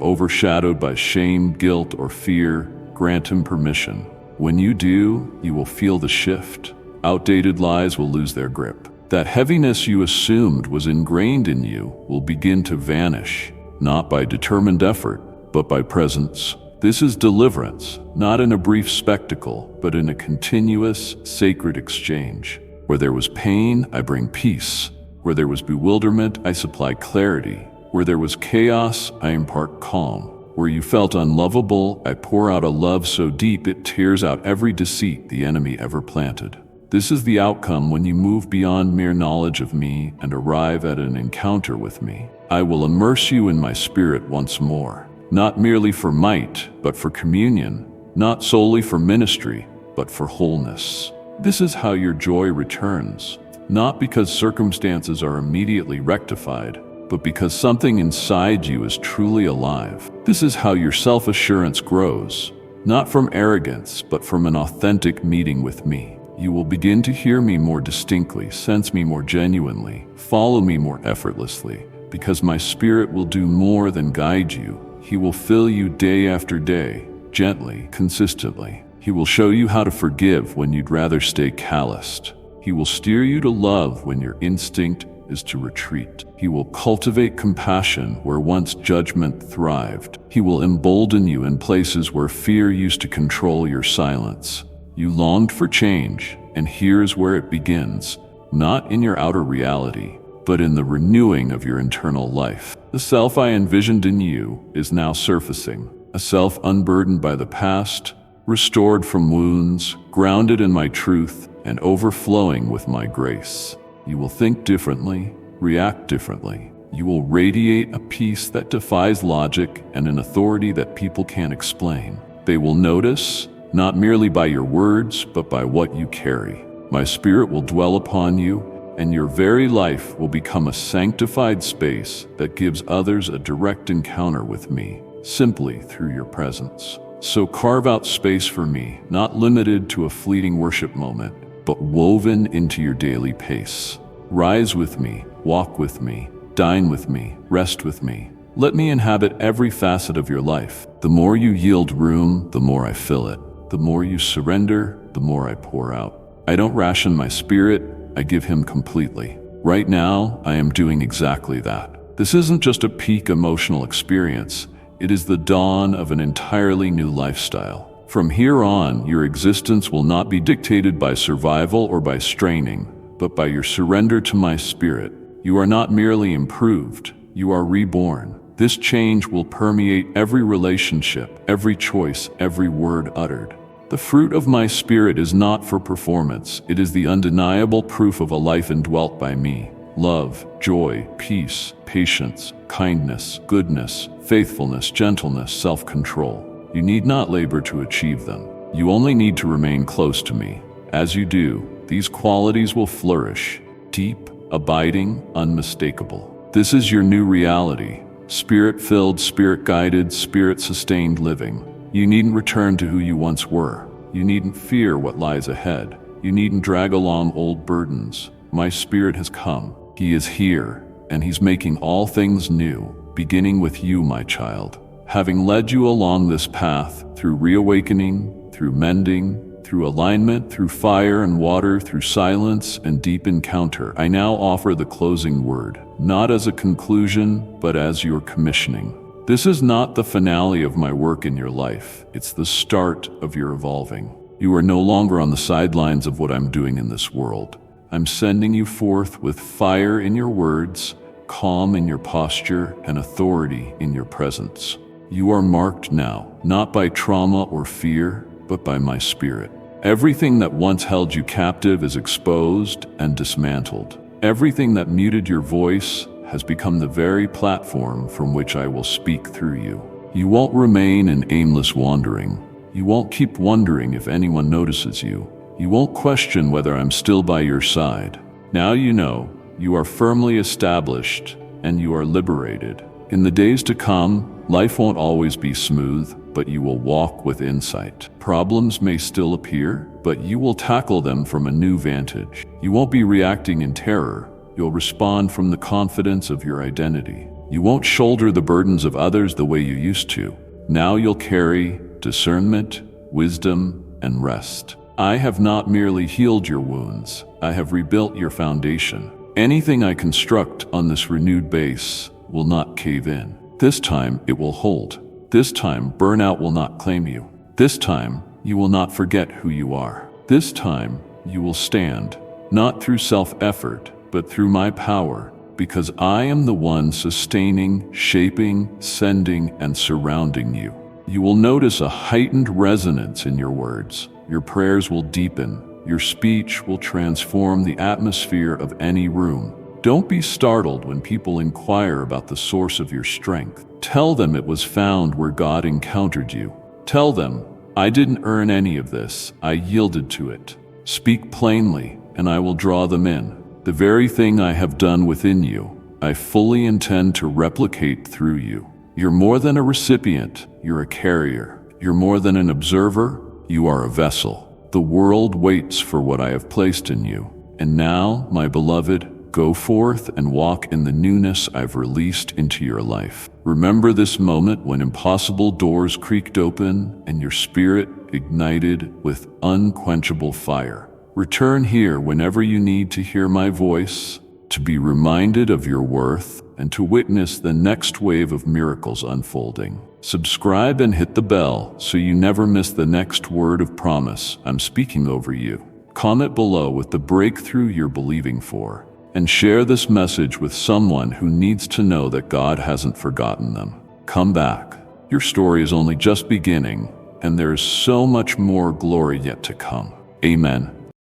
Speaker 1: overshadowed by shame, guilt, or fear. Grant him permission. When you do, you will feel the shift. Outdated lies will lose their grip. That heaviness you assumed was ingrained in you will begin to vanish, not by determined effort, but by presence. This is deliverance, not in a brief spectacle, but in a continuous, sacred exchange. Where there was pain, I bring peace. Where there was bewilderment, I supply clarity. Where there was chaos, I impart calm. Where you felt unlovable, I pour out a love so deep it tears out every deceit the enemy ever planted. This is the outcome when you move beyond mere knowledge of me and arrive at an encounter with me. I will immerse you in my spirit once more, not merely for might, but for communion, not solely for ministry, but for wholeness. This is how your joy returns, not because circumstances are immediately rectified, but because something inside you is truly alive. This is how your self-assurance grows, not from arrogance, but from an authentic meeting with me. You will begin to hear me more distinctly, sense me more genuinely, follow me more effortlessly, because my spirit will do more than guide you. He will fill you day after day, gently, consistently. He will show you how to forgive when you'd rather stay calloused. He will steer you to love when your instinct is to retreat. He will cultivate compassion where once judgment thrived. He will embolden you in places where fear used to control your silence. You longed for change, and here's where it begins, not in your outer reality, but in the renewing of your internal life. The self I envisioned in you is now surfacing, a self unburdened by the past, restored from wounds, grounded in my truth, and overflowing with my grace. You will think differently, react differently. You will radiate a peace that defies logic and an authority that people can't explain. They will notice, not merely by your words, but by what you carry. My spirit will dwell upon you, and your very life will become a sanctified space that gives others a direct encounter with me, simply through your presence. So carve out space for me, not limited to a fleeting worship moment, but woven into your daily pace. Rise with me, walk with me, dine with me, rest with me. Let me inhabit every facet of your life. The more you yield room, the more I fill it. The more you surrender, the more I pour out. I don't ration my spirit, I give him completely. Right now, I am doing exactly that. This isn't just a peak emotional experience, it is the dawn of an entirely new lifestyle. From here on, your existence will not be dictated by survival or by straining, but by your surrender to my spirit. You are not merely improved, you are reborn. This change will permeate every relationship, every choice, every word uttered. The fruit of my spirit is not for performance, it is the undeniable proof of a life indwelt by me. Love, joy, peace, patience, kindness, goodness, faithfulness, gentleness, self-control. You need not labor to achieve them. You only need to remain close to me. As you do, these qualities will flourish, deep, abiding, unmistakable. This is your new reality, spirit-filled, spirit-guided, spirit-sustained living. You needn't return to who you once were. You needn't fear what lies ahead. You needn't drag along old burdens. My spirit has come. He is here, and he's making all things new, beginning with you, my child. Having led you along this path, through reawakening, through mending, through alignment, through fire and water, through silence and deep encounter, I now offer the closing word, not as a conclusion, but as your commissioning. This is not the finale of my work in your life. It's the start of your evolving. You are no longer on the sidelines of what I'm doing in this world. I'm sending you forth with fire in your words, calm in your posture, and authority in your presence. You are marked now, not by trauma or fear, but by my spirit. Everything that once held you captive is exposed and dismantled. Everything that muted your voice has become the very platform from which I will speak through you. You won't remain in aimless wandering. You won't keep wondering if anyone notices you. You won't question whether I'm still by your side. Now you know, you are firmly established and you are liberated. In the days to come, Life won't always be smooth, but you will walk with insight. Problems may still appear, but you will tackle them from a new vantage. You won't be reacting in terror. You'll respond from the confidence of your identity. You won't shoulder the burdens of others the way you used to. Now you'll carry discernment, wisdom, and rest. I have not merely healed your wounds. I have rebuilt your foundation. Anything I construct on this renewed base will not cave in. This time it will hold. This time burnout will not claim you. This time you will not forget who you are. This time you will stand, not through self-effort, but through my power, because I am the one sustaining, shaping, sending, and surrounding you. You will notice a heightened resonance in your words. Your prayers will deepen. Your speech will transform the atmosphere of any room. Don't be startled when people inquire about the source of your strength. Tell them it was found where God encountered you. Tell them, I didn't earn any of this. I yielded to it. Speak plainly, and I will draw them in. The very thing I have done within you, I fully intend to replicate through you. You're more than a recipient, you're a carrier. You're more than an observer, you are a vessel. The world waits for what I have placed in you. And now, my beloved, go forth and walk in the newness I've released into your life. Remember this moment when impossible doors creaked open and your spirit ignited with unquenchable fire. Return here whenever you need to hear my voice, to be reminded of your worth, and to witness the next wave of miracles unfolding. Subscribe and hit the bell so you never miss the next word of promise I'm speaking over you. Comment below with the breakthrough you're believing for, and share this message with someone who needs to know that God hasn't forgotten them. Come back. Your story is only just beginning, and there is so much more glory yet to come. Amen.